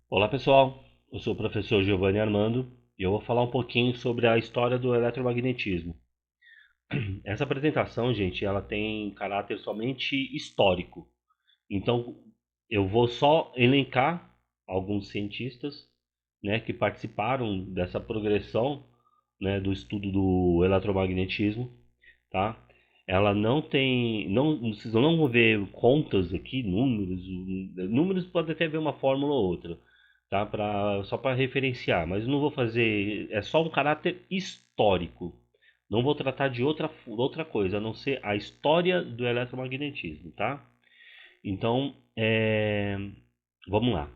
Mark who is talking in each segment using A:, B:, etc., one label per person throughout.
A: Olá pessoal, eu sou o professor Giovanni Armando e eu vou falar um pouquinho sobre a história do eletromagnetismo. Essa apresentação, gente, ela tem caráter somente histórico. Então, eu vou só elencar alguns cientistas, né, que participaram dessa progressão, né, do estudo do eletromagnetismo, tá? Ela não tem, não, vocês não vão ver contas aqui, números pode até ver uma fórmula ou outra, tá? Só para referenciar, mas não vou fazer, é só um caráter histórico. Não vou tratar de outra coisa, a não ser a história do eletromagnetismo, tá? Então, vamos lá.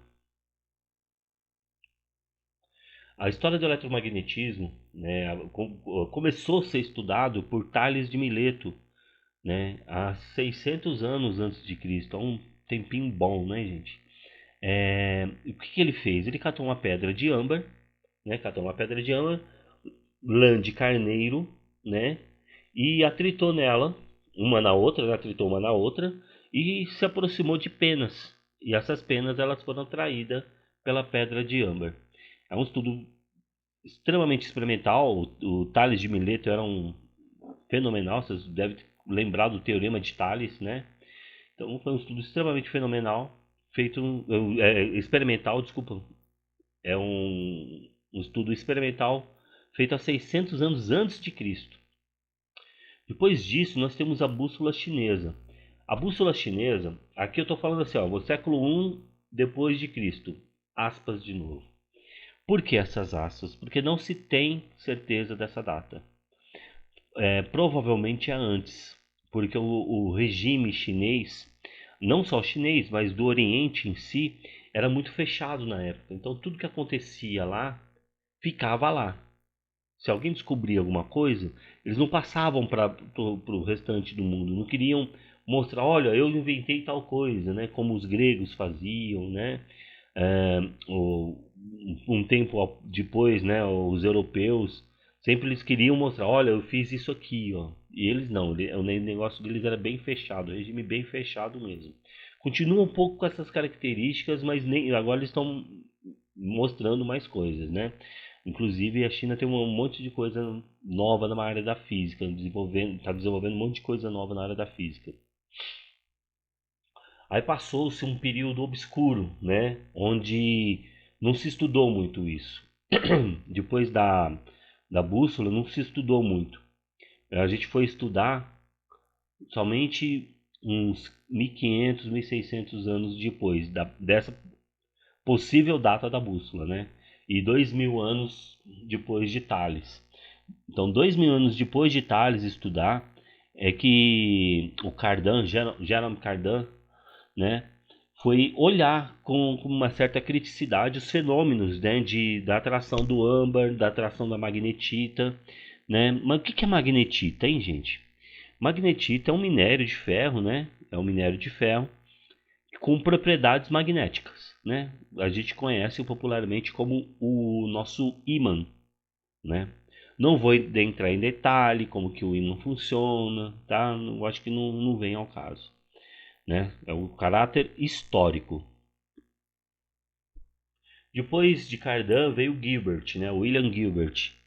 A: A história do eletromagnetismo, né, começou a ser estudado por Tales de Mileto, né, há 600 anos antes de Cristo, há um tempinho bom, né, gente? O que que ele fez? Ele catou uma pedra de âmbar, né, catou uma pedra de âmbar, lã de carneiro, né, e atritou nela, uma na outra, né, atritou uma na outra, e se aproximou de penas. E essas penas elas foram atraídas pela pedra de âmbar. É um estudo extremamente experimental. O Tales de Mileto era um fenomenal, vocês devem lembrar do Teorema de Tales, né? Então foi um estudo extremamente fenomenal, feito experimental, desculpa, é um estudo experimental feito há 600 anos antes de Cristo. Depois disso, nós temos a bússola chinesa. A bússola chinesa, aqui eu estou falando assim, ó, o século I depois de Cristo, aspas de novo. Por que essas aspas? Porque não se tem certeza dessa data. Provavelmente é antes, porque o regime chinês, não só chinês, mas do Oriente em si, era muito fechado na época. Então tudo que acontecia lá ficava lá. Se alguém descobria alguma coisa, eles não passavam para o restante do mundo, não queriam mostrar, olha, eu inventei tal coisa, né? Como os gregos faziam, né? É, um tempo depois, né? Os europeus sempre eles queriam mostrar, olha, eu fiz isso aqui, ó. E eles não, o negócio deles era bem fechado, regime bem fechado mesmo. Continua um pouco com essas características, mas nem agora eles estão mostrando mais coisas, né? Inclusive a China tem um monte de coisa nova na área da física, está desenvolvendo um monte de coisa nova na área da física. Aí passou-se um período obscuro, né, onde não se estudou muito isso. Depois da bússola não se estudou muito. A gente foi estudar somente uns 1500, 1600 anos depois dessa possível data da bússola, né? E 2000 anos depois de Tales. Então, 2000 anos depois de Tales estudar, é que o Cardan, Jerome Cardan, né, foi olhar com uma certa criticidade os fenômenos, né, da atração do âmbar, da atração da magnetita, né? Mas o que é magnetita, hein, gente? Magnetita é um minério de ferro, né? É um minério de ferro com propriedades magnéticas, né? A gente conhece popularmente como o nosso ímã, né? Não vou entrar em detalhe como que o ímã funciona, tá? Eu acho que não vem ao caso, né? É o caráter histórico. Depois de Cardan veio Gilbert, né? William Gilbert.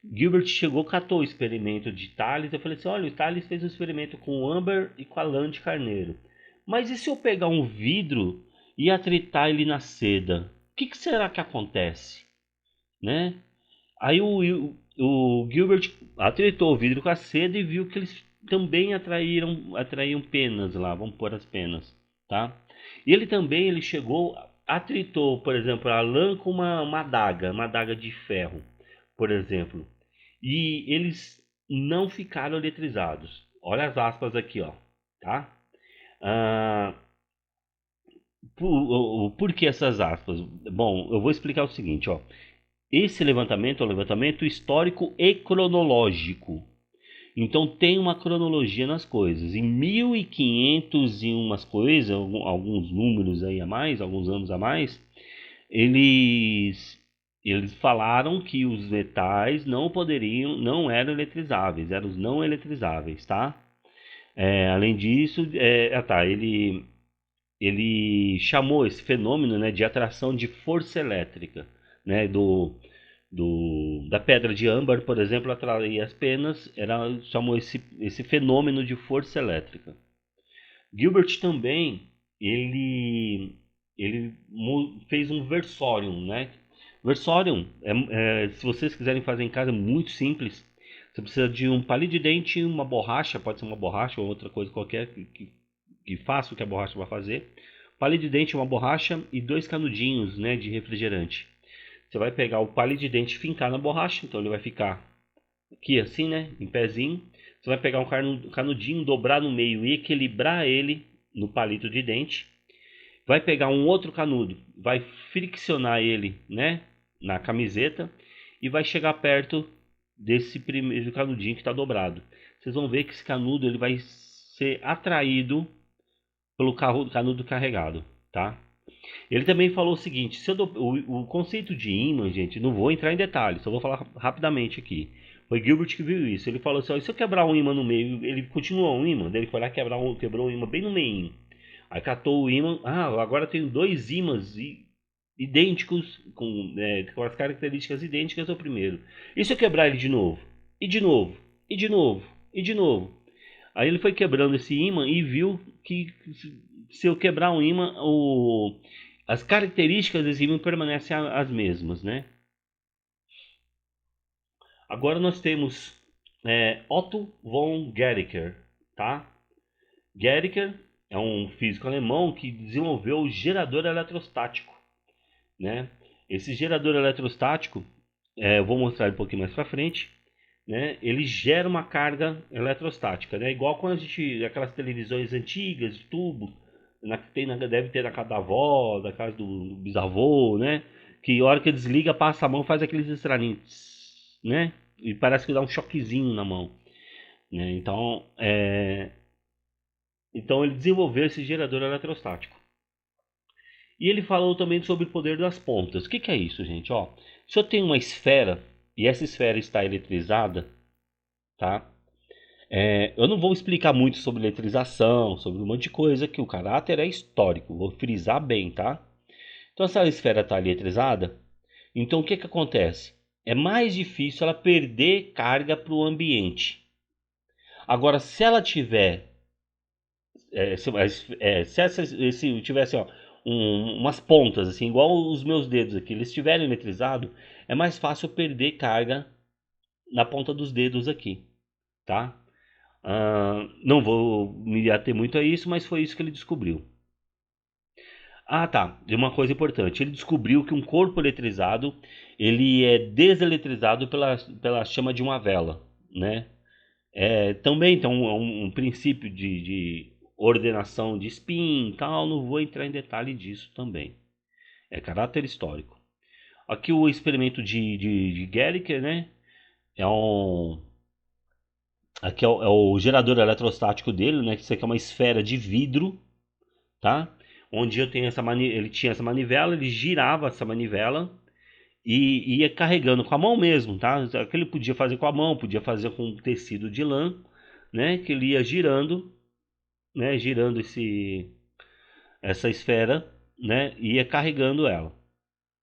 A: Gilbert chegou, catou o experimento de Thales. Eu falei assim: olha, o Thales fez um experimento com o âmbar e com a lã de carneiro. Mas e se eu pegar um vidro e atritar ele na seda? O que será que acontece? Né? Aí o Gilbert atritou o vidro com a seda e viu que eles também atraíam penas lá, vamos pôr as penas, tá? E ele também ele chegou, atritou, por exemplo, a lã com uma adaga de ferro, por exemplo. E eles não ficaram eletrizados. Olha as aspas aqui, ó, tá? Ah, por que essas aspas? Bom, eu vou explicar o seguinte, ó. Esse levantamento é um levantamento histórico e cronológico. Então tem uma cronologia nas coisas. Em 1500 e umas coisas, alguns números aí a mais, alguns anos a mais, eles eles falaram que os metais não eram eletrizáveis, eram os não eletrizáveis, tá? Além disso, tá, ele ele chamou esse fenômeno, né, de atração de força elétrica, né, da pedra de âmbar, por exemplo, atrair as penas, chamou esse fenômeno de força elétrica. Gilbert também, ele fez um versorium, né? Versorium, se vocês quiserem fazer em casa, é muito simples. Você precisa de um palito de dente, uma borracha, pode ser uma borracha ou outra coisa qualquer que faça o que a borracha vai fazer. Palito de dente, uma borracha e 2 canudinhos, né, de refrigerante. Você vai pegar o palito de dente e fincar na borracha, então ele vai ficar aqui assim, né, em pezinho. Você vai pegar um canudinho, dobrar no meio e equilibrar ele no palito de dente. Vai pegar um outro canudo, vai friccionar ele, né, na camiseta e vai chegar perto desse primeiro canudinho que está dobrado. Vocês vão ver que esse canudo ele vai ser atraído pelo canudo carregado, tá? Ele também falou o seguinte, o conceito de ímã, gente, não vou entrar em detalhes, só vou falar rapidamente aqui. Foi Gilbert que viu isso. Ele falou assim, ó, e se eu quebrar um ímã no meio, ele continua um ímã, ele foi lá quebrou um ímã bem no meio. Aí catou o ímã, agora tenho 2 ímãs idênticos, com as características idênticas ao primeiro. E se eu quebrar ele de novo? E de novo? E de novo? E de novo? Aí ele foi quebrando esse ímã e viu que se eu quebrar um ímã, as características desse ímã permanecem as mesmas, né? Agora nós temos Otto von Guericke, tá? Guericke é um físico alemão que desenvolveu o gerador eletrostático, né? Esse gerador eletrostático, eu vou mostrar um pouquinho mais para frente, né? Ele gera uma carga eletrostática, né? Igual quando a gente, aquelas televisões antigas de tubo, deve ter na casa da avó, da casa do bisavô, né? Que a hora que desliga, passa a mão, faz aqueles estralinhos, né? E parece que dá um choquezinho na mão, né? Então ele desenvolveu esse gerador eletrostático. E ele falou também sobre o poder das pontas. O que é isso, gente? Ó, se eu tenho uma esfera e essa esfera está eletrizada, tá? Eu não vou explicar muito sobre eletrização, sobre um monte de coisa, que o caráter é histórico. Vou frisar bem, tá? Então, se a esfera está eletrizada, então o que acontece? É mais difícil ela perder carga para o ambiente. Agora, se ela tiver se tivesse ó, umas pontas, assim, igual os meus dedos aqui, eles estiverem eletrizados, é mais fácil perder carga na ponta dos dedos aqui, tá? Não vou me ater muito a isso, mas foi isso que ele descobriu. Ah, tá. E uma coisa importante, ele descobriu que um corpo eletrizado, ele é deseletrizado pela chama de uma vela, né? Também então um princípio de ordenação de spin e tal, não vou entrar em detalhe disso também. É caráter histórico. Aqui o experimento de Guericke, né? É um, aqui é o gerador eletrostático dele, né? Que isso aqui é uma esfera de vidro, tá? Onde ele tinha essa manivela, ele girava essa manivela e ia carregando com a mão mesmo, tá? Que ele podia fazer com a mão, podia fazer com tecido de lã, né? Que ele ia girando, né? Girando essa esfera, né? E ia carregando ela,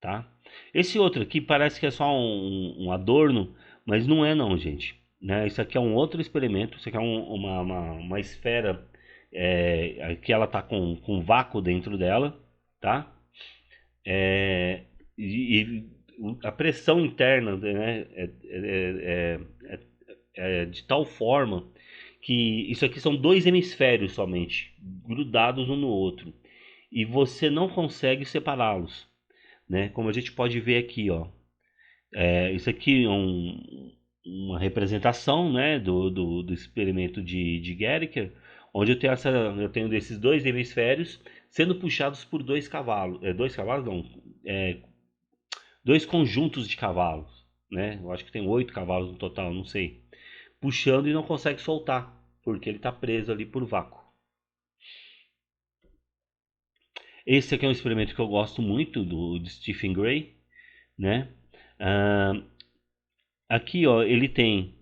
A: tá? Esse outro aqui parece que é só um adorno, mas não é não, gente. Né? Isso aqui é um outro experimento. Isso aqui é uma esfera que ela tá com vácuo dentro dela, tá? É, e a pressão interna, né, de tal forma que isso aqui são 2 hemisférios somente, grudados um no outro, e você não consegue separá-los, né? Como a gente pode ver aqui, ó. Isso aqui é uma representação, né, do experimento de Guericke, onde eu tenho desses 2 hemisférios sendo puxados por 2 cavalos, 2 cavalos não, é, 2 conjuntos de cavalos, né? Eu acho que tem 8 cavalos no total, não sei, puxando e não consegue soltar, porque ele está preso ali por vácuo. Esse aqui é um experimento que eu gosto muito de Stephen Gray, né? Ah, aqui, ó, ele tem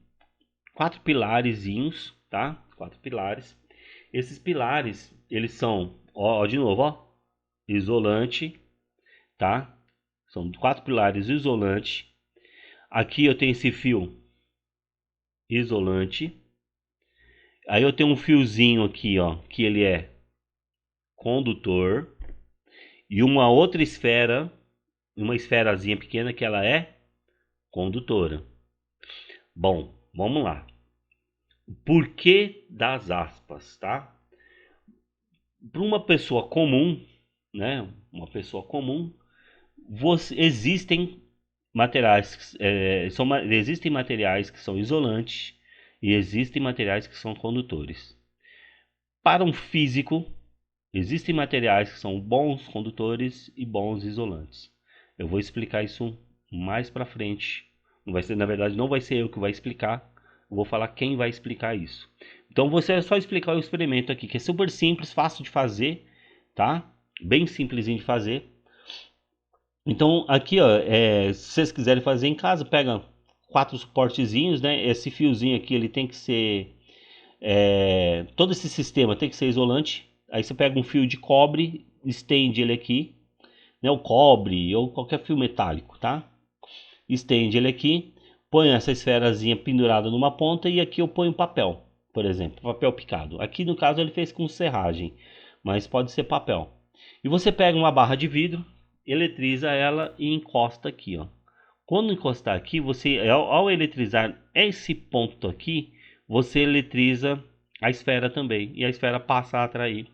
A: 4 pilarezinhos, tá? 4 pilares. Esses pilares, eles são Ó, de novo, ó. Isolante, tá? São 4 pilares isolante. Aqui eu tenho esse fio isolante. Aí eu tenho um fiozinho aqui, ó, que ele é condutor. E uma outra esfera, uma esferazinha pequena que ela é condutora. Bom, vamos lá. Por que das aspas, tá? Para uma pessoa comum, né? Uma pessoa comum, existem materiais, existem materiais que são isolantes e existem materiais que são condutores. Para um físico, existem materiais que são bons condutores e bons isolantes. Eu vou explicar isso mais para frente. Não vai ser, na verdade, não vai ser eu que vai explicar. Eu vou falar quem vai explicar isso. Então você é só explicar o experimento aqui, que é super simples, fácil de fazer, tá? Bem simplesinho de fazer. Então aqui, ó, se vocês quiserem fazer em casa, pega 4 suportezinhos, né? Esse fiozinho aqui, ele tem que ser todo esse sistema tem que ser isolante. Aí você pega um fio de cobre, estende ele aqui, né? O cobre ou qualquer fio metálico, tá? Estende ele aqui, põe essa esferazinha pendurada numa ponta e aqui eu ponho papel, por exemplo, papel picado. Aqui no caso ele fez com serragem, mas pode ser papel. E você pega uma barra de vidro, eletriza ela e encosta aqui, ó. Quando encostar aqui, você ao eletrizar esse ponto aqui, você eletriza a esfera também e a esfera passa a atrair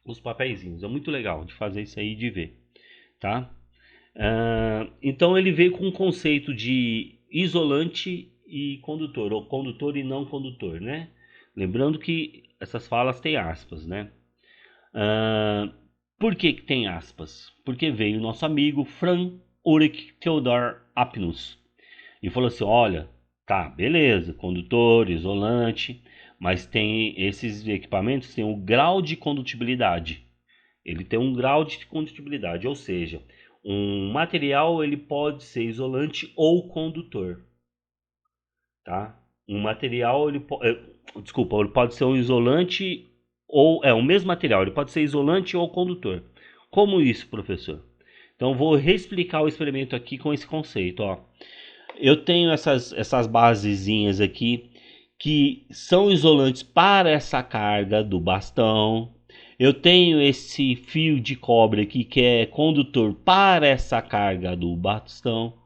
A: os papeizinhos. É muito legal de fazer isso aí e de ver, tá? Então ele veio com um conceito de isolante e condutor, ou condutor e não condutor, né? Lembrando que essas falas têm aspas, né? Por que tem aspas? Porque veio o nosso amigo Frank Ulrich Theodor Apinus e falou assim: olha, tá, beleza, condutor, isolante, mas tem esses equipamentos têm um grau de condutibilidade. Ele tem um grau de condutibilidade, ou seja, um material ele pode ser isolante ou condutor, tá? Um material desculpa, ele pode ser um isolante ou o mesmo material, ele pode ser isolante ou condutor. Como isso, professor? Então vou reexplicar o experimento aqui com esse conceito, ó. Eu tenho essas basezinhas aqui que são isolantes para essa carga do bastão. Eu tenho esse fio de cobre aqui que é condutor para essa carga do bastão.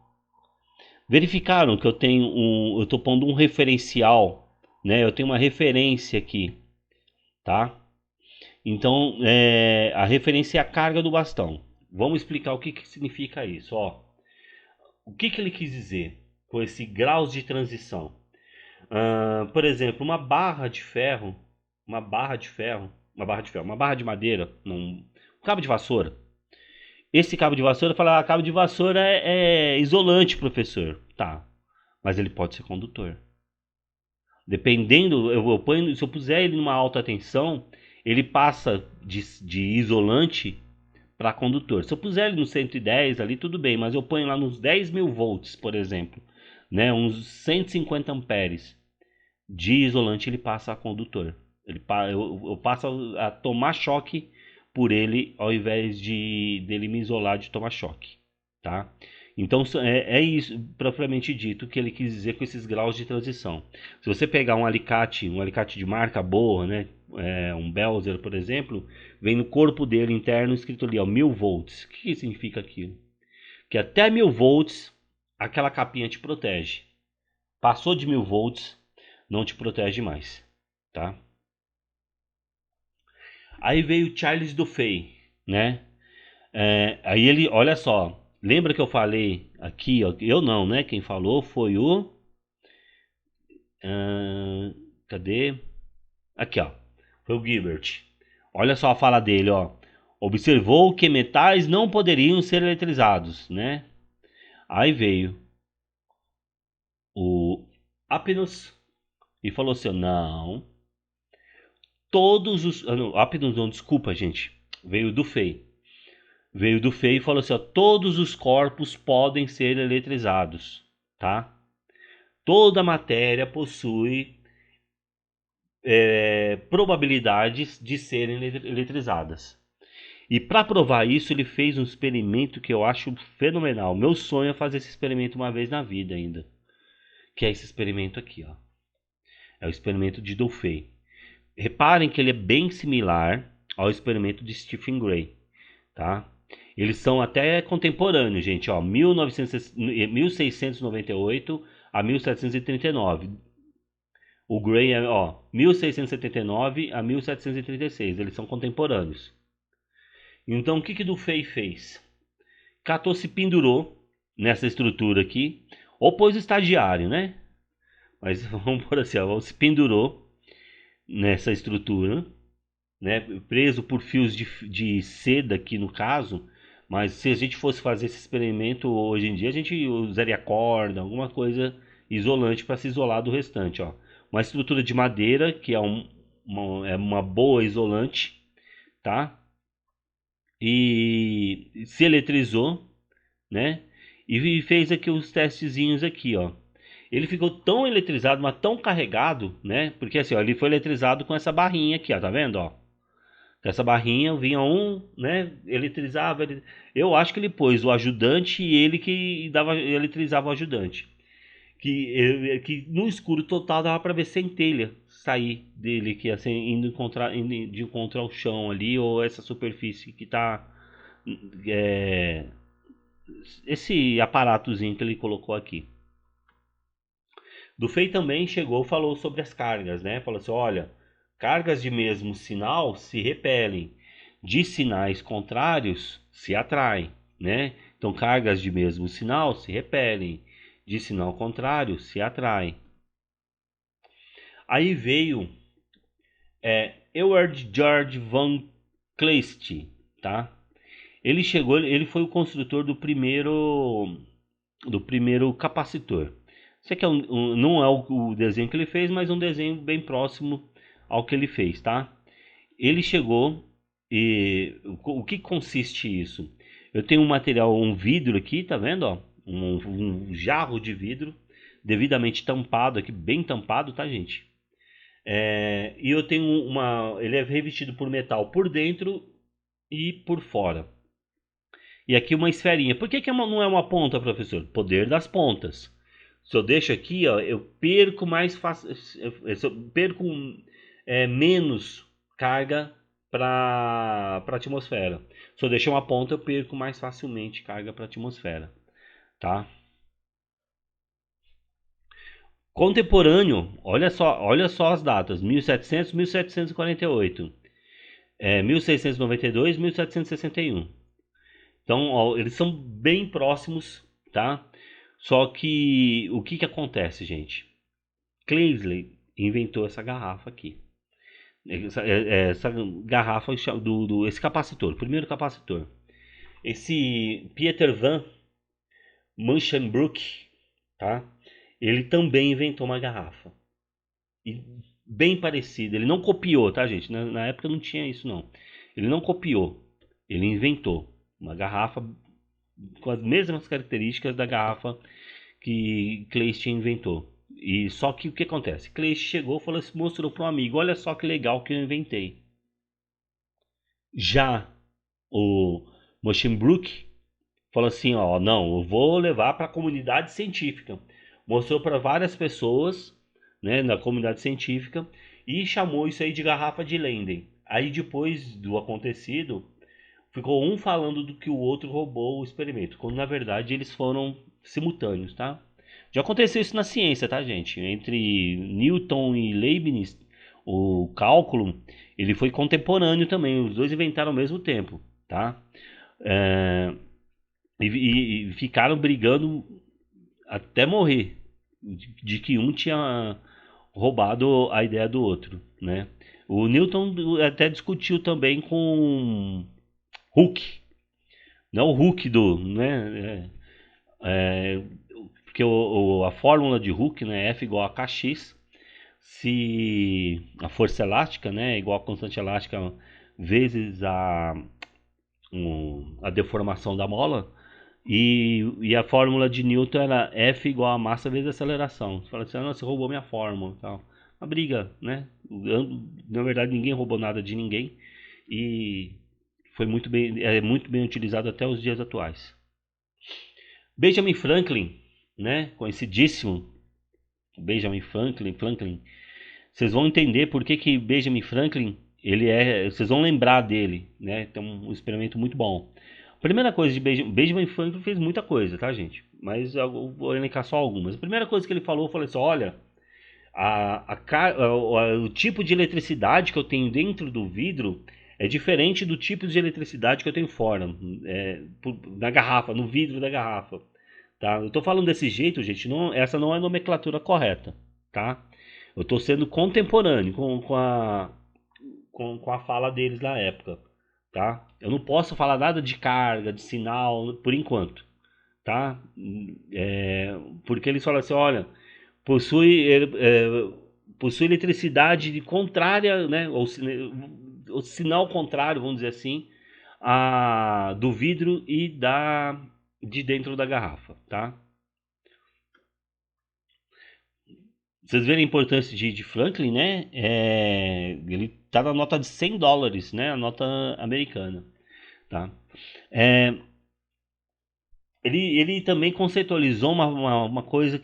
A: Verificaram que eu estou pondo um referencial, né? Eu tenho uma referência aqui, tá? Então, a referência é a carga do bastão. Vamos explicar o que significa isso, ó. O que ele quis dizer com esse graus de transição? Por exemplo, uma barra de ferro, uma barra de madeira, um cabo de vassoura. Esse cabo de vassoura, fala, cabo de vassoura é isolante, professor. Tá, mas ele pode ser condutor. Dependendo, eu ponho, se eu puser ele numa alta tensão, ele passa de isolante para condutor. Se eu puser ele no 110 ali, tudo bem, mas eu ponho lá nos 10.000 volts, por exemplo, né, uns 150 amperes de isolante, ele passa a condutor. Eu passo a tomar choque por ele ao invés dele me isolar de tomar choque, tá? Então é isso propriamente dito que ele quis dizer com esses graus de transição. Se você pegar um alicate de marca boa, né, um Belzer, por exemplo, vem no corpo dele interno escrito ali, ó, 1000 volts. O que significa aquilo? Que até 1000 volts aquela capinha te protege. Passou de 1000 volts, não te protege mais, tá? Aí veio Charles Duffy, né? Aí ele, olha só, lembra que eu falei aqui, ó, eu não, né? Quem falou foi o... cadê? Aqui, ó, foi o Gilbert. Olha só a fala dele, ó. Observou que metais não poderiam ser eletrizados, né? Aí veio o Apinus e falou assim, não, todos os... não, Apinus não, desculpa, gente. Veio do Fei. Veio do Fei e falou assim, ó, todos os corpos podem ser eletrizados, tá? Toda matéria possui probabilidades de serem eletrizadas. E para provar isso, ele fez um experimento que eu acho fenomenal. Meu sonho é fazer esse experimento uma vez na vida ainda. Que é esse experimento aqui, ó. É o experimento de Dufay. Reparem que ele é bem similar ao experimento de Stephen Gray, tá? Eles são até contemporâneos, gente, ó, 1698 a 1739. O Gray é, ó, 1679 a 1736. Eles são contemporâneos. Então, o que que Dufay fez? Catou, se pendurou nessa estrutura aqui, ou pôs estagiário, né? Mas vamos por assim, ó, se pendurou nessa estrutura, né? Preso por fios de seda aqui no caso. Mas se a gente fosse fazer esse experimento hoje em dia, a gente usaria corda, alguma coisa isolante para se isolar do restante, ó. Uma estrutura de madeira, que é uma boa isolante, tá? E se eletrizou, né? E fez aqui os testezinhos aqui, ó. Ele ficou tão eletrizado, mas tão carregado, né? Porque assim, ó, ele foi eletrizado com essa barrinha aqui, ó, tá vendo, ó? Com essa barrinha vinha um, né? Eletrizava. Eu acho que ele pôs o ajudante e ele que eletrizava o ajudante. Que no escuro total dava para ver centelha sair dele, que assim, indo de encontro ao chão ali, ou essa superfície que tá. É, esse aparatozinho que ele colocou aqui. Dufay também chegou e falou sobre as cargas, né? Falou assim: olha, cargas de mesmo sinal se repelem, de sinais contrários se atraem, né? Então, cargas de mesmo sinal se repelem, de sinal contrário se atraem. Aí veio Ewald Georg von Kleist, tá? Ele chegou, ele foi o construtor do primeiro capacitor. Isso aqui não é o desenho que ele fez, mas um desenho bem próximo ao que ele fez, tá? Ele chegou e o que consiste isso? Eu tenho um material, um vidro aqui, tá vendo? Ó? Um jarro de vidro devidamente tampado aqui, bem tampado, tá, gente? E eu tenho ele é revestido por metal por dentro e por fora. E aqui uma esferinha. Por que não é uma ponta, professor? Poder das pontas. Se eu deixo aqui, ó, eu perco mais fácil, eu perco menos carga para a atmosfera. Se eu deixar uma ponta, eu perco mais facilmente carga para a atmosfera, tá? Contemporâneo, olha só as datas: 1700, 1748, 1692, 1761. Então, ó, eles são bem próximos, tá? Só que o que que acontece, gente? Claysley inventou essa garrafa aqui. Essa garrafa esse capacitor, o primeiro capacitor. Esse Pieter van Manschenbroek, tá? Ele também inventou uma garrafa. E bem parecida. Ele não copiou, tá, gente? Na época não tinha isso, não. Ele não copiou. Ele inventou uma garrafa com as mesmas características da garrafa que Kleist inventou. E só que o que acontece? Kleist chegou, falou, mostrou para um amigo: olha só que legal que eu inventei. Já o Moschenbroek falou assim: ó, não, eu vou levar para a comunidade científica. Mostrou para várias pessoas, né, na comunidade científica, e chamou isso aí de garrafa de Leyden. Aí depois do acontecido, ficou um falando do que o outro roubou o experimento, quando na verdade eles foram simultâneos, tá? Já aconteceu isso na ciência, tá, gente? Entre Newton e Leibniz, o cálculo, ele foi contemporâneo também, os dois inventaram ao mesmo tempo, tá? É, e ficaram brigando até morrer, de que um tinha roubado a ideia do outro, né? O Newton até discutiu também com Hooke, não o Hooke né? É, porque a fórmula de Hooke, né, F igual a kx, se a força elástica, né, é igual a constante elástica vezes a deformação da mola, e a fórmula de Newton era F igual a massa vezes a aceleração. Você fala assim: ah, não, você roubou minha fórmula, tal. uma briga, né? Na verdade, ninguém roubou nada de ninguém e foi muito bem utilizado até os dias atuais. Benjamin Franklin, né? Conhecidíssimo Benjamin Franklin. Vocês vão entender por que Benjamin Franklin, vocês vão lembrar dele, né? Tem um experimento muito bom. Primeira coisa de Benjamin Franklin fez muita coisa, tá, gente? Mas eu vou elencar só algumas. A primeira coisa que ele falou, eu falei assim, olha, o tipo de eletricidade que eu tenho dentro do vidro é diferente do tipo de eletricidade que eu tenho fora, na garrafa, no vidro da garrafa. Tá? Eu tô falando desse jeito, gente, essa não é a nomenclatura correta, tá? Eu tô sendo contemporâneo com a fala deles na época, tá? Eu não posso falar nada de carga, de sinal, por enquanto, tá? Porque eles falam assim, olha, possui, possui eletricidade contrária, né? O sinal contrário, vamos dizer assim, do vidro e de dentro da garrafa, tá? Vocês verem a importância de Franklin, né? Ele tá na nota de $100, né? A nota americana, tá? É, ele também conceitualizou uma coisa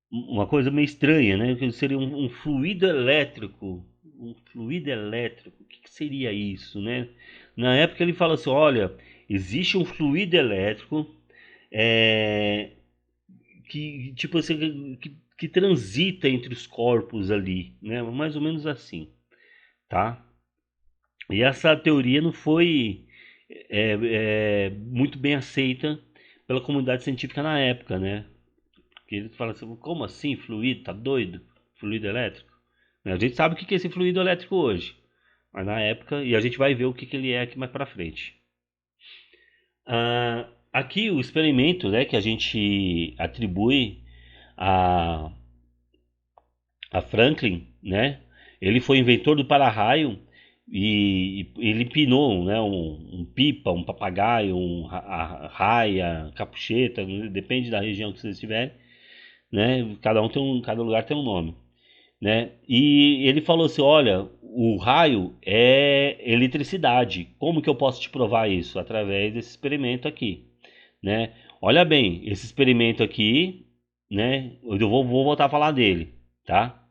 A: uma coisa meio estranha, né? Que seria um fluido elétrico. Um fluido elétrico. O que seria isso, né? Na época ele fala assim, olha, existe um fluido elétrico é, que tipo assim, que transita entre os corpos ali, né? Mais ou menos assim, tá? E essa teoria não foi muito bem aceita pela comunidade científica na época, né? Porque eles falam assim, como assim fluido? Tá doido? Fluido elétrico? A gente sabe o que é esse fluido elétrico hoje, mas na época, e a gente vai ver o que ele é aqui mais para frente. Aqui o experimento, né, que a gente atribui a, a Franklin, né, ele foi inventor do para-raio e ele pinou, né, um pipa, um papagaio, raia, capucheta, depende da região que vocês estiverem, né, cada lugar tem um nome. Né? E ele falou assim: olha, o raio é eletricidade. Como que eu posso te provar isso? Através desse experimento aqui, né? Olha bem, esse experimento aqui, né? Eu vou voltar a falar dele, tá?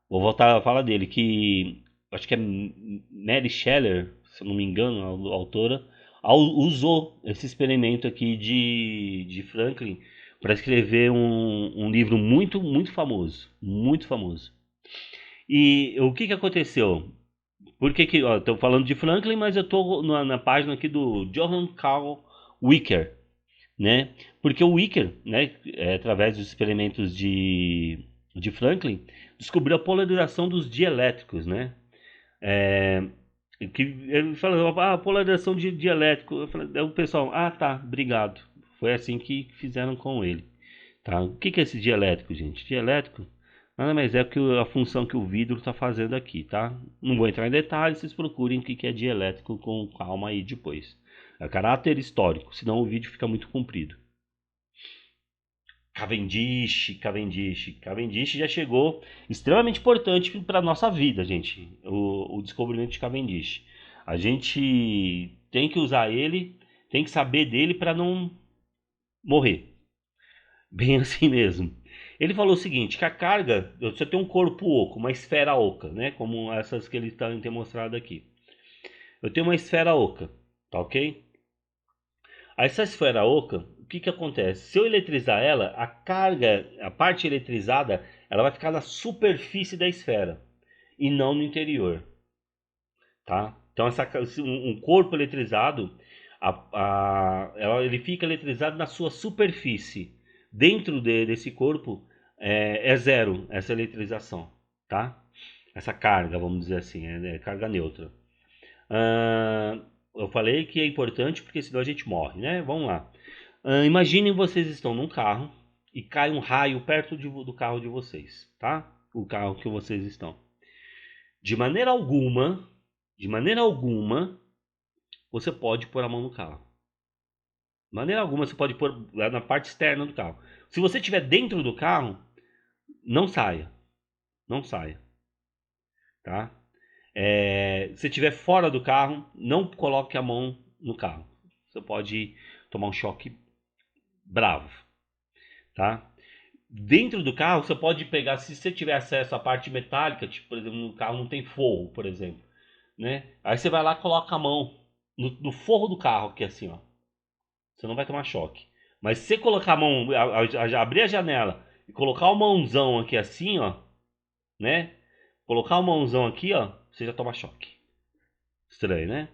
A: Vou voltar a falar dele, que acho que é Mary Scheller, se eu não me engano, a autora, usou esse experimento aqui de Franklin para escrever um livro muito famoso, muito famoso. E o que aconteceu? Por que ó, tô falando de Franklin, mas eu tô na página aqui do Johann Carl Wicker, né? Porque o Wicker, né, através dos experimentos de Franklin, descobriu a polarização dos dielétricos, né? É, que ele falou, a polarização de dielétrico. O pessoal, tá, obrigado. Foi assim que fizeram com ele. Tá? O que é esse dielétrico, gente? Dielétrico nada mais é que a função que o vidro está fazendo aqui, tá? Não vou entrar em detalhes, vocês procurem o que é dielétrico com calma aí depois. É caráter histórico, senão o vídeo fica muito comprido. Cavendish já chegou extremamente importante para a nossa vida, gente. O descobrimento de Cavendish. A gente tem que usar ele, tem que saber dele para não morrer. Bem assim mesmo. Ele falou o seguinte, que a carga, você tem um corpo oco, uma esfera oca, né? Como essas que ele tem mostrado aqui. Eu tenho uma esfera oca, tá ok? Essa esfera oca, o que acontece? Se eu eletrizar ela, a carga, a parte eletrizada, ela vai ficar na superfície da esfera e não no interior, tá? Então um corpo eletrizado, ele fica eletrizado na sua superfície. Dentro desse corpo é zero essa eletrização, tá? Essa carga, vamos dizer assim, é carga neutra. Eu falei que é importante porque senão a gente morre, né? Vamos lá. Imaginem vocês estão num carro e cai um raio perto do carro de vocês, tá? O carro que vocês estão. De maneira alguma, de maneira alguma, você pode pôr a mão no carro. De maneira alguma você pode pôr lá na parte externa do carro. Se você estiver dentro do carro, não saia. Não saia, tá? Se estiver fora do carro, não coloque a mão no carro. Você pode tomar um choque bravo, tá? Dentro do carro, você pode pegar, se você tiver acesso à parte metálica, tipo, por exemplo, no carro não tem forro, por exemplo, né? Aí você vai lá e coloca a mão no forro do carro, que é assim, ó. Você não vai tomar choque. Mas se você colocar a mão, abrir a janela e colocar o mãozão aqui assim, ó, né? Colocar o mãozão aqui, ó, você já toma choque. Estranho, né?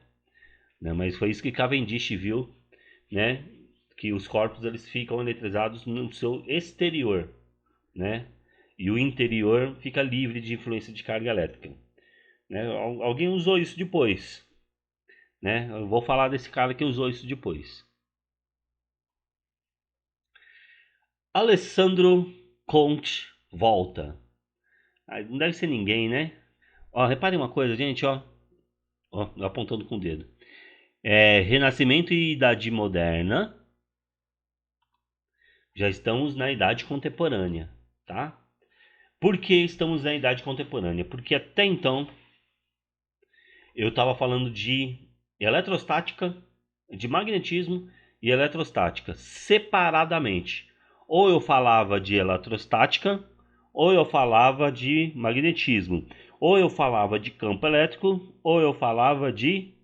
A: Né? Mas foi isso que Cavendish viu, né? Que os corpos eles ficam eletrizados no seu exterior, né? E o interior fica livre de influência de carga elétrica. Né? Alguém usou isso depois, né? Eu vou falar desse cara que usou isso depois. Alessandro Conte volta. Não deve ser ninguém, né? Ó, reparem uma coisa, gente, ó. Ó, apontando com o dedo. Renascimento e Idade Moderna. Já estamos na Idade Contemporânea, tá? Por que estamos na Idade Contemporânea? Porque até então eu estava falando de eletrostática, de magnetismo e eletrostática separadamente. Ou eu falava de eletrostática, ou eu falava de magnetismo, ou eu falava de campo elétrico, ou eu falava de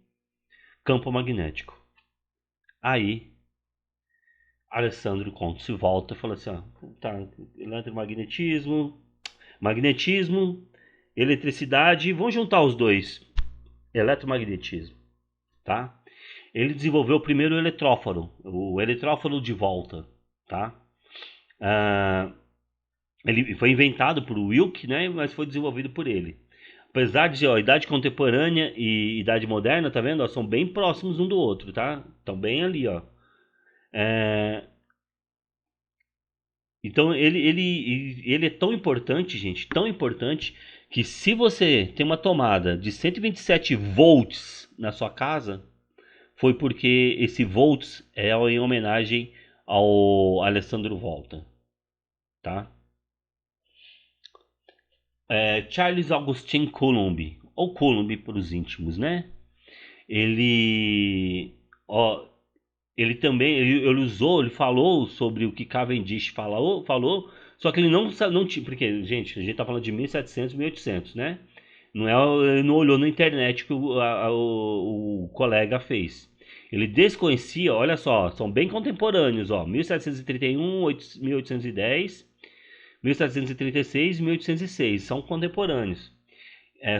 A: campo magnético. Aí, Alessandro Conte se volta e fala assim: ó, tá, eletromagnetismo, magnetismo, eletricidade, vamos juntar os dois, eletromagnetismo, tá? Ele desenvolveu o primeiro eletróforo, o eletróforo de volta, tá? Ele foi inventado por Wilke, né? Mas foi desenvolvido por ele. Apesar de, ó, idade contemporânea e idade moderna, tá vendo? Ó, são bem próximos um do outro, tá? Estão bem ali, ó. É, Então ele é tão importante, gente, tão importante, que se você tem uma tomada de 127 volts na sua casa, foi porque esse volts é em homenagem ao Alessandro Volta, tá? Charles Augustin Coulomb, ou Coulomb para os íntimos, né? Ele, ó, ele também, ele usou, ele falou sobre o que Cavendish falou, só que ele não tinha, porque, gente, a gente tá falando de 1700, 1800, né? Não é, ele não olhou na internet que o colega fez. Ele desconhecia, olha só, são bem contemporâneos, ó, 1731, 1810, 1736 e 1806, são contemporâneos.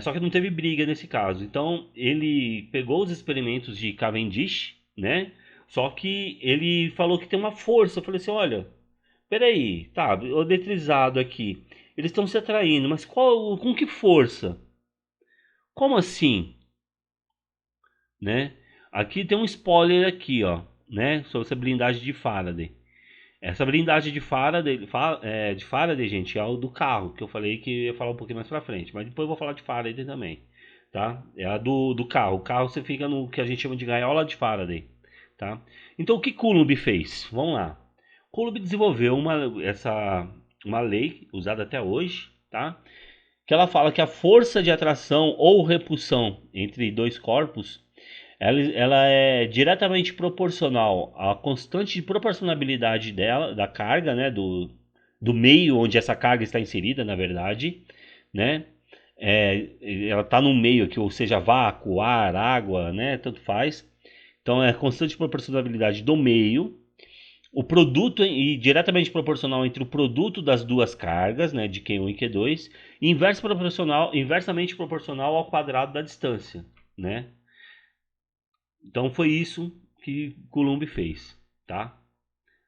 A: Só que não teve briga nesse caso. Então ele pegou os experimentos de Cavendish, né? Só que ele falou que tem uma força. Eu falei assim, olha, peraí, tá, o eletrizado aqui, eles estão se atraindo, mas com que força? Como assim, né? Aqui tem um spoiler aqui, ó, né? Sobre essa blindagem de Faraday. Essa blindagem de Faraday, gente, é o do carro, que eu falei que ia falar um pouquinho mais pra frente. Mas depois eu vou falar de Faraday também, tá? É a do carro. O carro você fica no que a gente chama de gaiola de Faraday, tá? Então o que Coulomb fez? Vamos lá. Coulomb desenvolveu uma lei usada até hoje, tá? Que ela fala que a força de atração ou repulsão entre dois corpos ela é diretamente proporcional à constante de proporcionalidade dela, da carga, né, do meio onde essa carga está inserida, na verdade, né? Ela está no meio aqui, ou seja, vácuo, ar, água, né? Tanto faz. Então é constante proporcionalidade do meio. O produto e diretamente proporcional entre o produto das duas cargas, né, de Q1 e Q2, e inversamente proporcional ao quadrado da distância, né? Então foi isso que Coulomb fez, tá?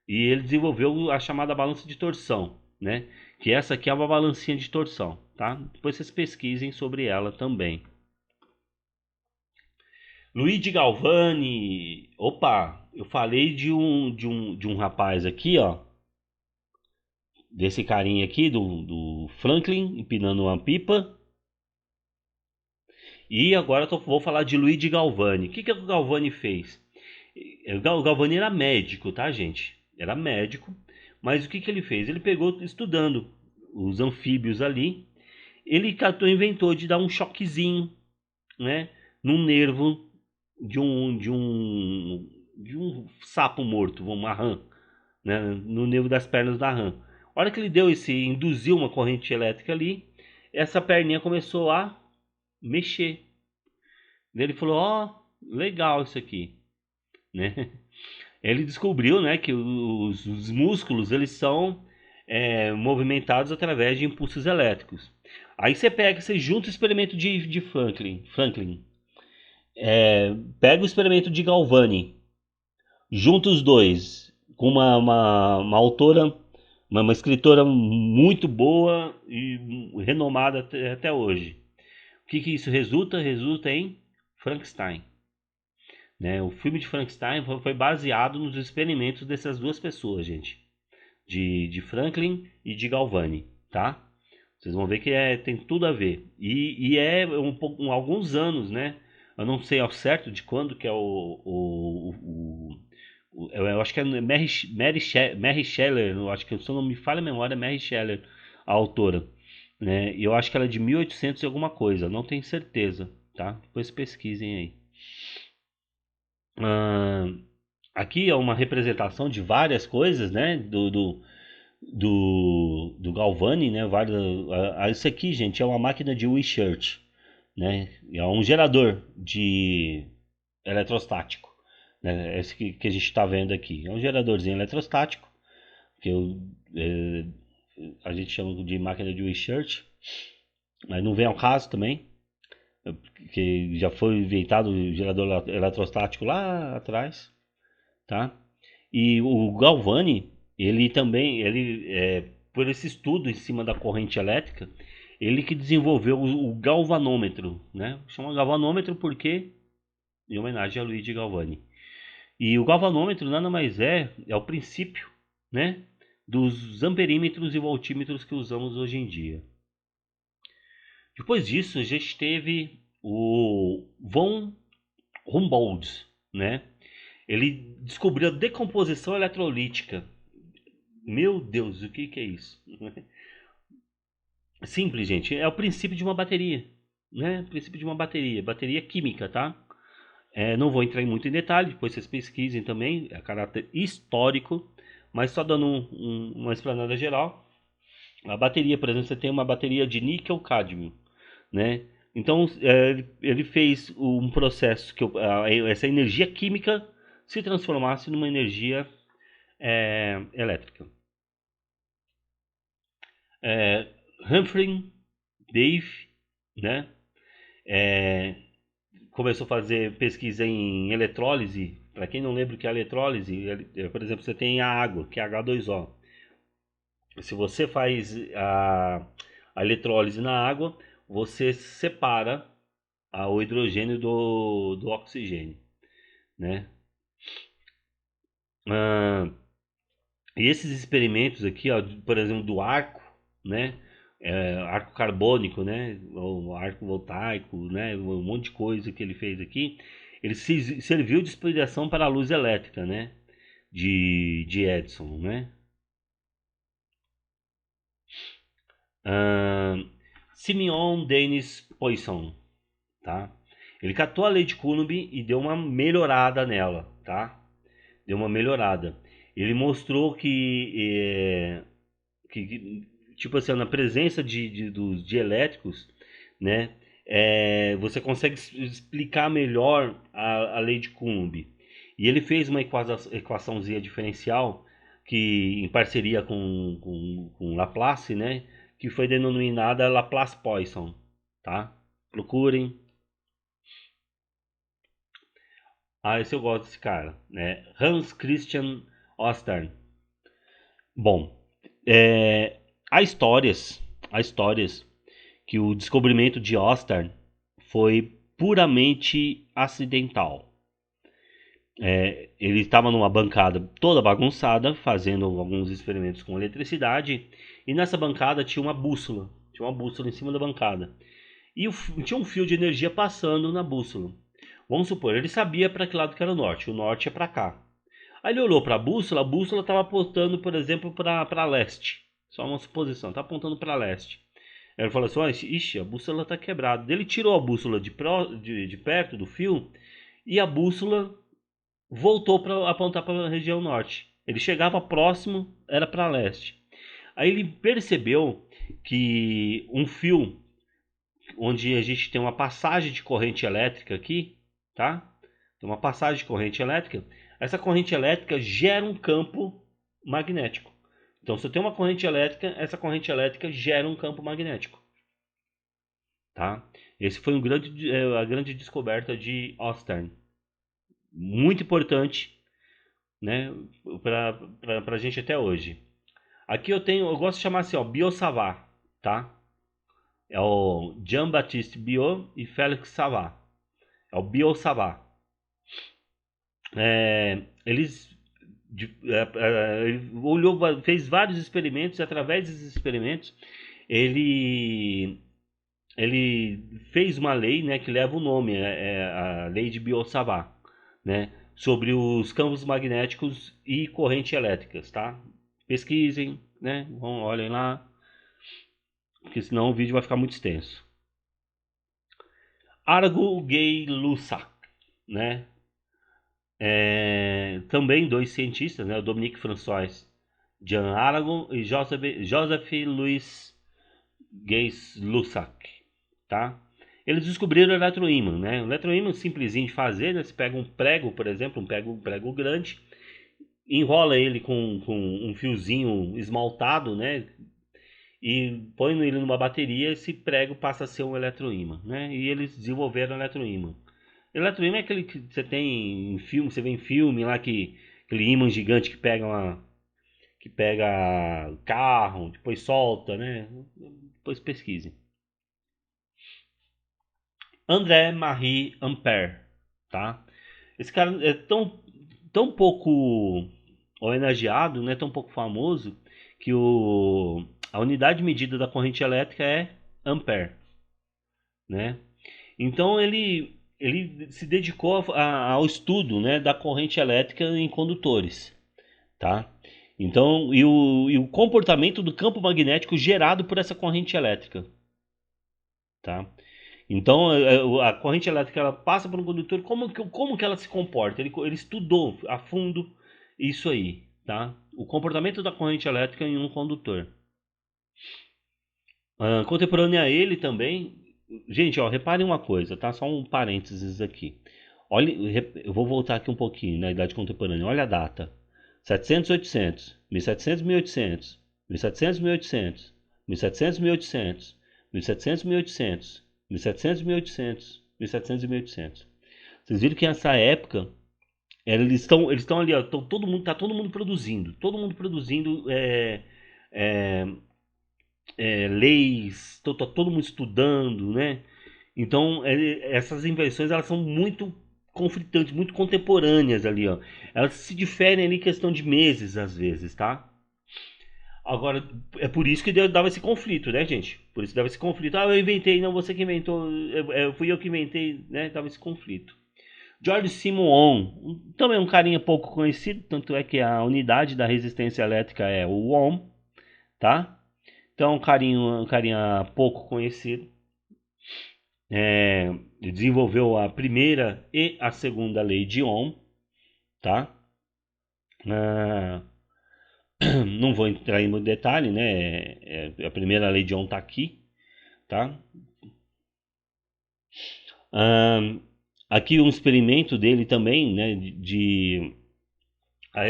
A: E ele desenvolveu a chamada balança de torção, né? Que essa aqui é uma balancinha de torção, tá? Depois vocês pesquisem sobre ela também. Luigi Galvani, opa, eu falei de um rapaz aqui, ó, desse carinha aqui do Franklin empinando uma pipa. E agora vou falar de Luigi Galvani. O que o Galvani fez? O Galvani era médico, tá, gente? Era médico. Mas o que ele fez? Ele pegou estudando os anfíbios ali. ele inventou de dar um choquezinho, né, num nervo de um sapo morto, uma rã, né, no nervo das pernas da rã. A hora que ele induziu uma corrente elétrica ali, essa perninha começou a mexer. Ele falou: ó, legal isso aqui, né? Ele descobriu, né, que os músculos eles são movimentados através de impulsos elétricos. Aí você junta o experimento de Franklin, pega o experimento de Galvani, junta os dois com uma autora, uma escritora muito boa e renomada até hoje. O que isso resulta? Resulta em Frankenstein. Né? O filme de Frankenstein foi baseado nos experimentos dessas duas pessoas, gente. De Franklin e de Galvani, tá? Vocês vão ver que tem tudo a ver. E alguns anos, né? Eu não sei ao certo de quando que é eu acho que é Mary Shelley, eu acho que, se eu não me falha a memória, é Mary Shelley, a autora. Né? E eu acho que ela é de 1800 e alguma coisa, não tenho certeza, tá? Depois pesquisem aí. Aqui é uma representação de várias coisas, né? Do Galvani, né? Isso aqui, gente, é uma máquina de Wishart, né? É um gerador de eletrostático, né? Esse que a gente está vendo aqui é um geradorzinho eletrostático que a gente chama de máquina de Wishart, mas não vem ao caso também, que já foi inventado o gerador eletrostático lá atrás, tá? E o Galvani, ele também, por esse estudo em cima da corrente elétrica, ele que desenvolveu o galvanômetro, né? Chama galvanômetro porque em homenagem a Luigi Galvani. E o galvanômetro nada mais é o princípio, né, dos amperímetros e voltímetros que usamos hoje em dia. Depois disso, a gente teve o von Humboldt, né? Ele descobriu a decomposição eletrolítica. Meu Deus, o que é isso? Simples, gente. É o princípio de uma bateria, né? O princípio de uma bateria química, tá? Não vou entrar muito em detalhe, depois vocês pesquisem também, é caráter histórico, mas só dando uma explanada geral. A bateria, por exemplo, você tem uma bateria de níquel-cádmio, né? Então, ele fez um processo que essa energia química se transformasse numa energia elétrica. Humphrey Davy, né? Começou a fazer pesquisa em eletrólise. Para quem não lembra o que é eletrólise, por exemplo, você tem a água, que é H2O. Se você faz a eletrólise na água, você separa o hidrogênio do oxigênio, né? E esses experimentos aqui, ó, por exemplo, do arco, né? Arco carbônico, né? O arco voltaico, né? Um monte de coisa que ele fez aqui. Ele serviu de inspiração para a luz elétrica, né? De Edison, né? Simeon Dennis Poisson, tá? Ele catou a lei de Coulomb e deu uma melhorada nela, tá? Deu uma melhorada. Ele mostrou que tipo assim, na presença dos dielétricos, né? Você consegue explicar melhor a lei de Coulomb. E ele fez uma equaçãozinha diferencial que, em parceria com Laplace, né? Que foi denominada Laplace-Poisson, tá? Procurem. Esse eu gosto desse cara, né? Hans Christian Ostern. Bom, há histórias que o descobrimento de Ostern foi puramente acidental. Ele estava numa bancada toda bagunçada, fazendo alguns experimentos com eletricidade, e nessa bancada tinha uma bússola em cima da bancada. E tinha um fio de energia passando na bússola. Vamos supor, ele sabia para que lado que era o norte é para cá. Aí ele olhou para a bússola estava apontando, por exemplo, para leste. Só uma suposição, está apontando para leste. Ele falou assim: ixi, a bússola está quebrada. Ele tirou a bússola de perto do fio e a bússola voltou para apontar para a região norte. Ele chegava próximo, era para leste. Aí ele percebeu que um fio onde a gente tem uma passagem de corrente elétrica aqui, tá? Tem uma passagem de corrente elétrica. Essa corrente elétrica gera um campo magnético. Então, se eu tenho uma corrente elétrica, essa corrente elétrica gera um campo magnético, tá? Esse foi a grande descoberta de Ostern. Muito importante, né, para a gente até hoje. Aqui eu gosto de chamar assim, ó, Biot-Savart, tá? É o Jean-Baptiste Biot e Félix Savart. É o Biot-Savart. Eles ele olhou, fez vários experimentos e através desses experimentos ele fez uma lei, né, que leva o nome, a lei de Biot-Savart, né, sobre os campos magnéticos e correntes elétricas, tá? Pesquisem, né? Olhem lá, porque senão o vídeo vai ficar muito extenso. Arago Gay-Lussac, né? Também dois cientistas, né? O Dominique François Jean Arago e Joseph Louis Gay-Lussac, tá? Eles descobriram o eletroímã, né? O eletroímã é simplesinho de fazer, né? Você pega um prego, por exemplo, um prego grande, enrola ele com um fiozinho esmaltado, né? E põe ele numa bateria, esse prego passa a ser um eletroímã, né? E eles desenvolveram o eletroímã. Eletroímã é aquele que você tem em filme, você vê em filme lá que aquele ímã gigante que pega carro, depois solta, né? Depois pesquise. André Marie Ampère, tá? Esse cara é tão pouco homenageado, né? Tão pouco famoso que a unidade de medida da corrente elétrica é ampere, né? Então ele se dedicou ao estudo, né, da corrente elétrica em condutores, tá? Então, e o comportamento do campo magnético gerado por essa corrente elétrica, tá? Então, a corrente elétrica ela passa por um condutor, como que ela se comporta? Ele estudou a fundo isso aí, tá? O comportamento da corrente elétrica em um condutor. Contemporâneo a ele também, gente, ó, reparem uma coisa, tá? Só um parênteses aqui. Olha, eu vou voltar aqui um pouquinho na idade contemporânea. Olha a data: 700, 800, 1700, 1800, 1700, 1800, 1700, 1800, 1700, 1800, 1700, 1800, 1700 e 1800. Vocês viram que nessa época eles estão ali, ó, tá todo mundo produzindo é, leis, tá todo mundo estudando, né? Então, essas invenções elas são muito conflitantes, muito contemporâneas ali, ó. Elas se diferem ali em questão de meses, às vezes, tá? Agora, é por isso que dava esse conflito, né, gente? Por isso dava esse conflito. Ah, eu inventei, não, você que inventou, fui eu que inventei, né? Dava esse conflito. George Simeon, também um carinha pouco conhecido, tanto é que a unidade da resistência elétrica é o ohm, tá? Então, um carinha pouco conhecido. Desenvolveu a primeira e a segunda lei de Ohm, tá? Ah, não vou entrar em muito detalhe, né? A primeira lei de Ohm tá aqui, tá? Ah, aqui um experimento dele também, né? A,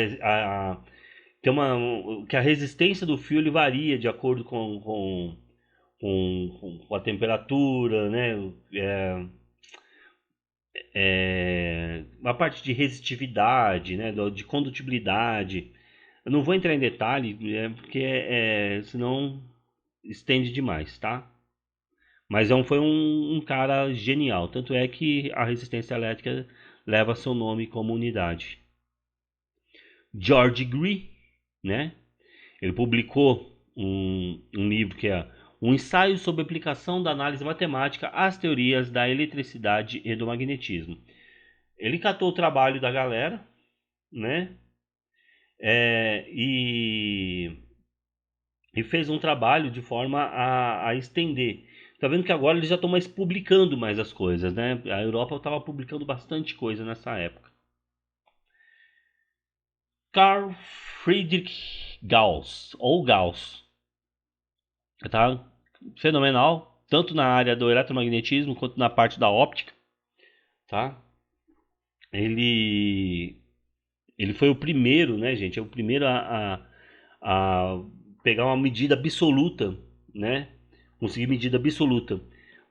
A: a, tem que a resistência do fio ele varia de acordo com a temperatura, né? Uma parte de resistividade, né? De condutibilidade. Eu não vou entrar em detalhe, porque senão estende demais, tá? Mas foi um cara genial. Tanto é que a resistência elétrica leva seu nome como unidade. George Gree, né? Ele publicou um livro que é um ensaio sobre a aplicação da análise matemática às teorias da eletricidade e do magnetismo. Ele catou o trabalho da galera, né? E e fez um trabalho de forma a estender. Tá vendo que agora eles já estão mais publicando mais as coisas, né? A Europa estava publicando bastante coisa nessa época. Carl Friedrich Gauss, ou Gauss, tá? Fenomenal, tanto na área do eletromagnetismo quanto na parte da óptica, tá? Ele, ele foi o primeiro, né, gente? É o primeiro a pegar uma medida absoluta, né? Conseguir medida absoluta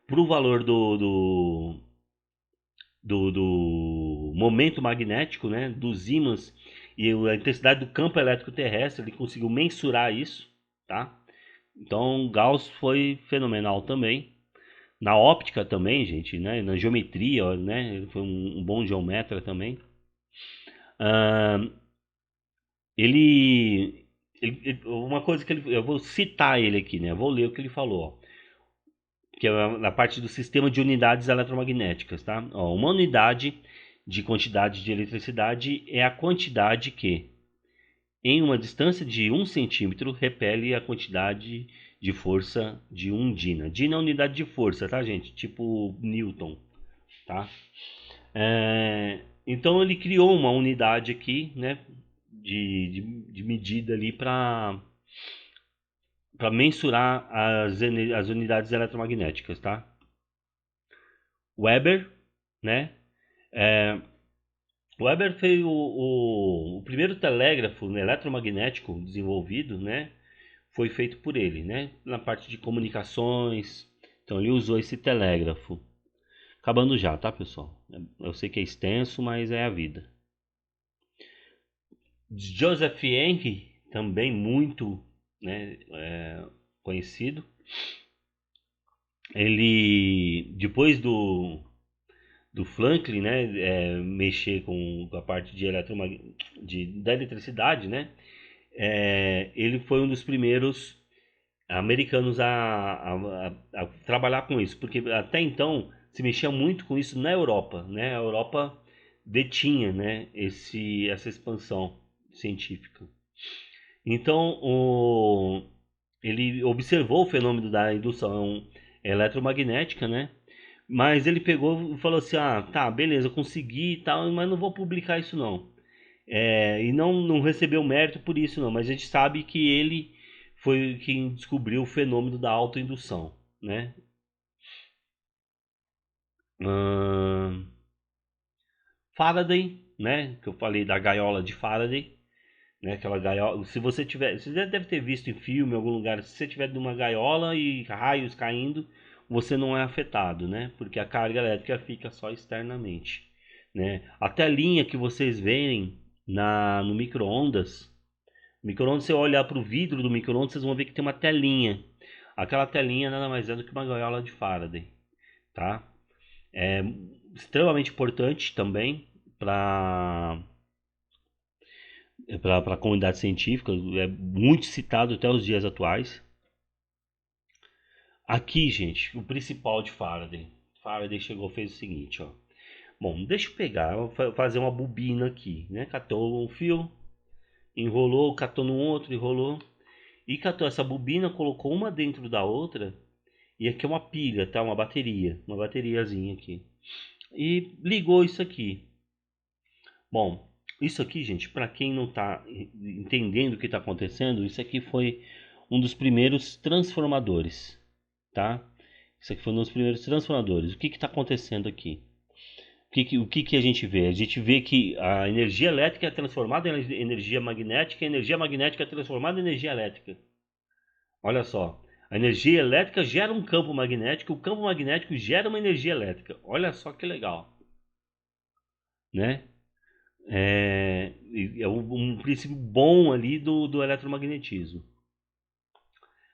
A: para o valor do momento magnético, né? Dos ímãs e a intensidade do campo elétrico terrestre. Ele conseguiu mensurar isso, tá? Então Gauss foi fenomenal também. Na óptica também, gente, né? Na geometria, né? Ele foi um bom geometra também. Ah, uma coisa que eu vou citar ele aqui, né? Eu vou ler o que ele falou, ó, que é na parte do sistema de unidades eletromagnéticas, tá? Ó, uma unidade de quantidade de eletricidade é a quantidade que, em uma distância de 1 centímetro, repele a quantidade de força de 1 dina. Dina é unidade de força, tá, gente? Tipo Newton, tá? Então ele criou uma unidade aqui, né, de medida ali para mensurar as unidades eletromagnéticas, tá? Weber, né? É, Weber foi o primeiro telégrafo, né, eletromagnético desenvolvido, né? Foi feito por ele, né? Na parte de comunicações. Então ele usou esse telégrafo. Acabando já, tá, pessoal? Eu sei que é extenso, mas é a vida. Joseph Henry, também muito, né, conhecido. Ele, depois do Franklin, né, mexer com a parte de da eletricidade, né, ele foi um dos primeiros americanos a trabalhar com isso, porque até então se mexia muito com isso na Europa, né, a Europa detinha, né, essa expansão científica. Então, ele observou o fenômeno da indução eletromagnética, né? Mas ele pegou e falou assim: ah, tá, beleza, eu consegui e tal, mas não vou publicar isso não. E não recebeu mérito por isso não, mas a gente sabe que ele foi quem descobriu o fenômeno da autoindução, né? Ahn, Faraday, né? Que eu falei da gaiola de Faraday, né? Aquela gaiola. Se você tiver, você já deve ter visto em filme, em algum lugar. Se você tiver numa gaiola e raios caindo, você não é afetado, né? Porque a carga elétrica fica só externamente, né? A telinha que vocês veem no micro-ondas, você olhar para o vidro do micro-ondas, vocês vão ver que tem uma telinha. Aquela telinha nada mais é do que uma gaiola de Faraday, tá? É extremamente importante também para a comunidade científica, é muito citado até os dias atuais. Aqui, gente, o principal de Faraday. Faraday chegou e fez o seguinte, ó. Bom, deixa eu pegar, vou fazer uma bobina aqui, né? Catou um fio, enrolou, catou no outro, enrolou. E catou essa bobina, colocou uma dentro da outra. E aqui é uma pilha, tá? Uma bateria. Uma bateriazinha aqui. E ligou isso aqui. Bom, isso aqui, gente, para quem não está entendendo o que está acontecendo, isso aqui foi um dos primeiros transformadores, tá? Isso aqui foi um dos primeiros transformadores. O que está acontecendo aqui? O que a gente vê? A gente vê que a energia elétrica é transformada em energia magnética, e a energia magnética é transformada em energia elétrica. Olha só, a energia elétrica gera um campo magnético, o campo magnético gera uma energia elétrica. Olha só que legal, né? É um princípio bom ali do eletromagnetismo.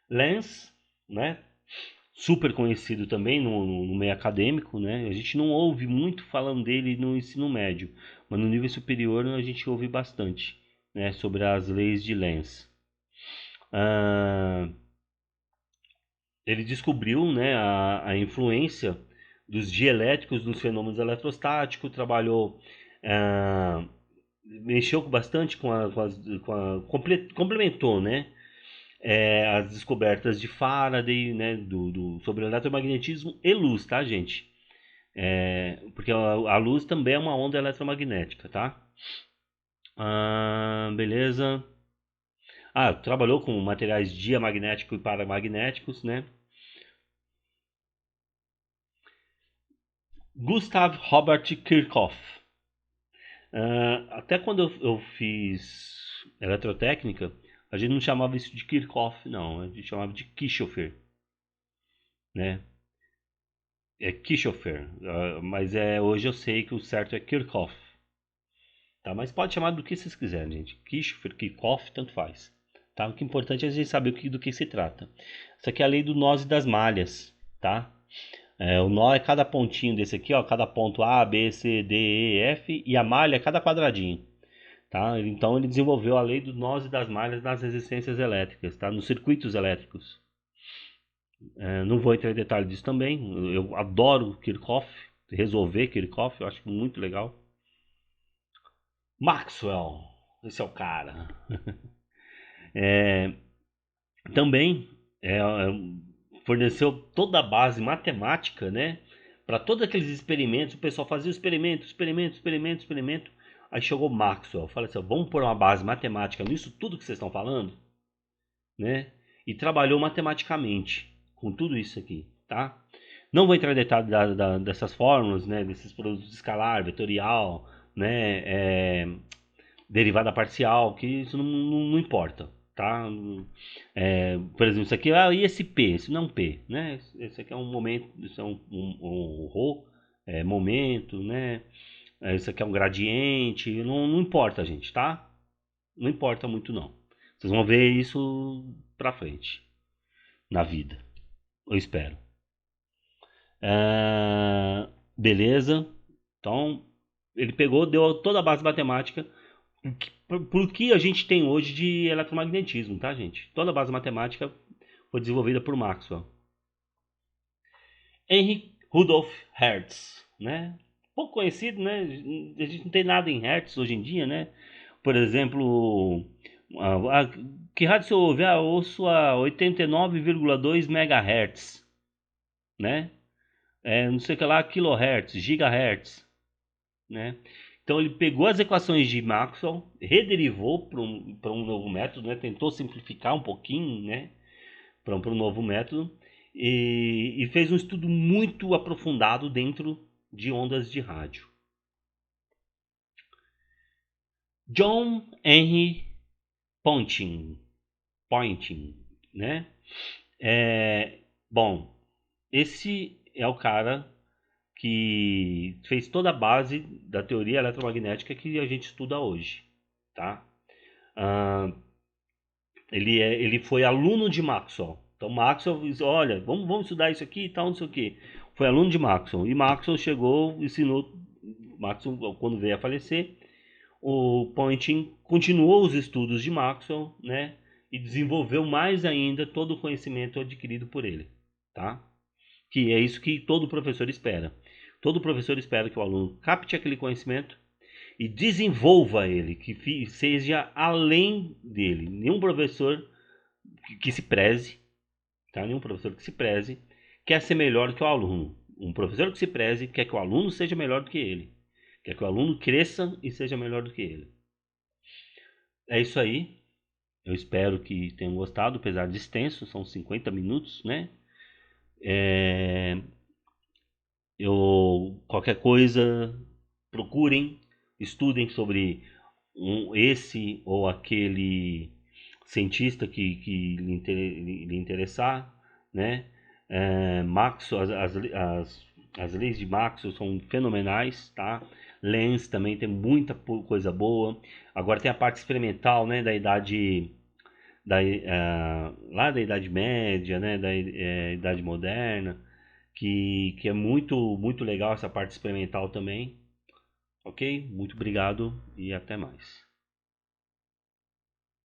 A: Lenz, né? Super conhecido também no meio acadêmico, né? A gente não ouve muito falando dele no ensino médio, mas no nível superior a gente ouve bastante, né? Sobre as leis de Lenz. Ah, ele descobriu, né, a influência dos dielétricos nos fenômenos eletrostáticos, trabalhou, mexeu bastante complementou, né, as descobertas de Faraday, né, sobre o eletromagnetismo e luz, tá, gente? Porque a luz também é uma onda eletromagnética, tá? Beleza. Trabalhou com materiais diamagnéticos e paramagnéticos, né? Gustav Robert Kirchhoff. Até quando eu fiz eletrotécnica, a gente não chamava isso de Kirchhoff, não. A gente chamava de Kirchhoffer, né? É Kirchhoffer, mas hoje eu sei que o certo é Kirchhoff, tá? Mas pode chamar do que vocês quiserem, gente. Kirchhoffer, Kirchhoff, tanto faz, tá? O que é importante é a gente saber do que se trata. Isso aqui é a lei do nós e das malhas, tá? O nó é cada pontinho desse aqui, ó, cada ponto A, B, C, D, E, F, e a malha é cada quadradinho, tá? Então ele desenvolveu a lei do nós e das malhas nas resistências elétricas, tá? Nos circuitos elétricos. Não vou entrar em detalhe disso também. Eu adoro Kirchhoff, resolver Kirchhoff, eu acho muito legal. Maxwell, esse é o cara. Também é, forneceu toda a base matemática, né? Para todos aqueles experimentos, o pessoal fazia experimento. Aí chegou Maxwell, fala assim: vamos pôr uma base matemática nisso tudo que vocês estão falando, né? E trabalhou matematicamente com tudo isso aqui, tá? Não vou entrar em detalhe dessas fórmulas, né? Desses produtos escalar, vetorial, né? Derivada parcial, que isso não importa, tá? Por exemplo, isso aqui e esse P, isso não é um P, né? Esse aqui é um momento, isso é um ρ, momento, né? Isso aqui é um gradiente, não importa, gente, tá? Não importa muito, não. Vocês vão ver isso pra frente, na vida, eu espero. Beleza, então ele pegou, deu toda a base matemática por que a gente tem hoje de eletromagnetismo, tá, gente? Toda a base matemática foi desenvolvida por Maxwell. Henry Rudolf Hertz, né? Pouco conhecido, né? A gente não tem nada em Hertz hoje em dia, né? Por exemplo, que rádio você ouve? Eu ouço a 89,2 MHz, né? Não sei o que lá, kilohertz, gigahertz, né? Então ele pegou as equações de Maxwell, rederivou para um novo método, né? Tentou simplificar um pouquinho, né? Para um novo método e fez um estudo muito aprofundado dentro de ondas de rádio. John Henry Poynting, né? Bom, esse é o cara que fez toda a base da teoria eletromagnética que a gente estuda hoje, tá? Ele foi aluno de Maxwell. Então Maxwell disse, olha, vamos estudar isso aqui e tal, não sei o que. Foi aluno de Maxwell. E Maxwell chegou, ensinou. Maxwell, quando veio a falecer, o Poynting continuou os estudos de Maxwell, né? E desenvolveu mais ainda todo o conhecimento adquirido por ele, tá? Que é isso que todo professor espera. Todo professor espera que o aluno capte aquele conhecimento e desenvolva ele, que seja além dele. Nenhum professor que se preze, tá? Nenhum professor que se preze quer ser melhor que o aluno. Um professor que se preze quer que o aluno seja melhor do que ele. Quer que o aluno cresça e seja melhor do que ele. É isso aí. Eu espero que tenham gostado, apesar de extenso, são 50 minutos, né? Qualquer coisa, procurem, estudem sobre esse ou aquele cientista que lhe interessar, né? Maxwell, as leis de Maxwell são fenomenais, tá? Lenz também tem muita coisa boa. Agora tem a parte experimental, né? Lá da Idade Média, né? Da Idade Moderna, que é muito legal essa parte experimental também. Ok? Muito obrigado e até mais.